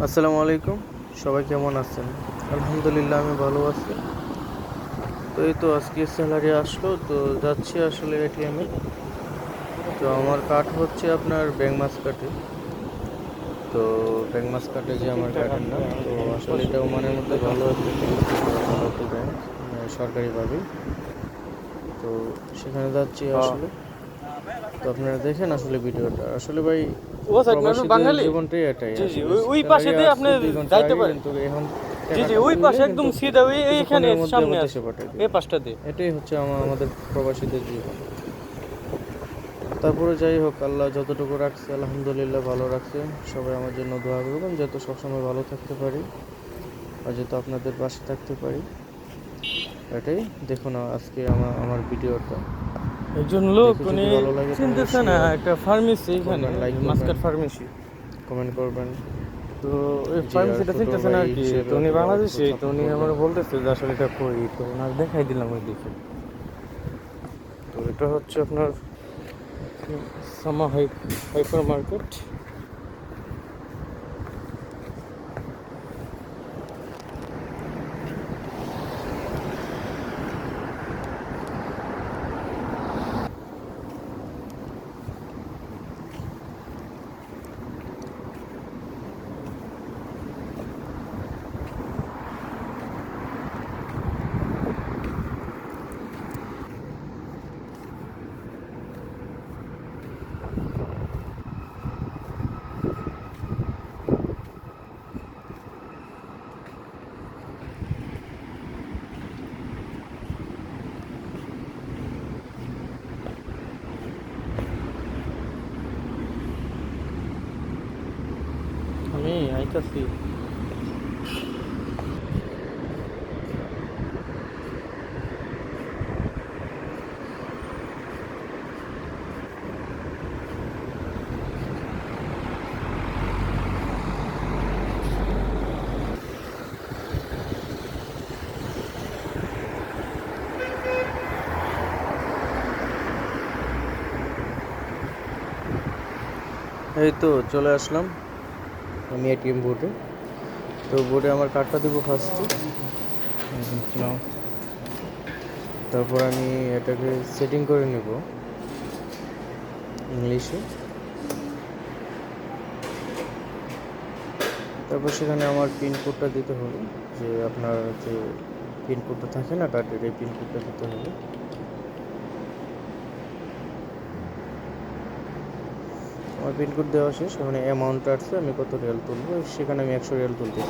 আসসালামু আলাইকুম। সবাই কেমন আছেন? আলহামদুলিল্লাহ আমি ভালো আছি। তো এই তো আজকে স্যালারি আসলো, তো যাচ্ছি আসলে এটিএমে। তো আমার কার্ড হচ্ছে আপনার ব্যাংক মাসকাটে। তো ব্যাংক মাসকাটে যে আমার কার্ডের নাম, তো আসলে এটা ওমানের মধ্যে ভালো একটা ব্যাংক, ভারতীয় ব্যাংক, সরকারিভাবেই। তো সেখানে যাচ্ছি আসলে। তো আপনারা দেখেন আসলে ভিডিওটা। আসলে ভাই ও স্যার নাটক প্রবাসীদের বাঙালি। জীবনটাই এটাই জি জি, আসলে। ওই পাশে স্যালারি দিয়ে আপনি আসছে 2 ঘন্টা যাইতে আগে, পারেন। কিন্তু এখন জি জি, টাকাটা ওই তুললে পাশে কিন্তু একদম সিধা ওই এইখানে কিছুক্ষণের মধ্যে সামনে আবার দেশে আছে, পাঠিয়ে এই দিবে। পাশটা দিয়ে। এটাই হচ্ছে আমাদের প্রবাসীদের জীবন। তারপরে যাই হোক, আল্লাহ যতটুকু রাখছে আলহামদুলিল্লাহ ভালো রাখছে। সবাই আমার জন্য দোয়া করবেন যাতে সবসময় ভালো থাকতে পারি, আর যাতে আপনাদের পাশে থাকতে পারি। এটাই। দেখুন আজকে আমার ভিডিওটা একজন লোক দেখে যদি উনি ভালো লাগে তাহলে চিনতেছে না, শেয়ার একটা ফার্মেসি এখানে, করবেন, লাইক করবেন, মাস্কাট ফার্মেসি। কমেন্ট করবেন। তো ওই জি, আর ফার্মেসিটা ছোট চিনতেছে না ভাই আর কি। হিসেবে তো উনি হয়তো আরেকটু বাংলাদেশি, তো সাপোর্ট উনি আমার করবেন। বলতেছে যে আসলে এটা কই, তো ওনার দেখাই দিলাম ওই দিকে। তো এটা হচ্ছে আপনার সামা হাইপার মার্কেট। আমি আইতাছি। এই তো চলে আসলাম আমি এটিএম বোর্ডে। তো বোর্ডে আমার কার্ডটা দেবো ফার্স্টে। তারপর আমি এটাকে সেটিং করে নেব ইংলিশে। তারপর সেখানে আমার পিনকোডটা দিতে হবে, যে আপনার যে পিনকোডটা থাকে না কার্ডের, এই পিনকোডটা দিতে হবে। আমার পিনকোড দেওয়া শেষ। ওখানে অ্যামাউন্ট আসছে, আমি কত রিয়াল তুলবো, সেখানে আমি 100 রিয়াল তুলতে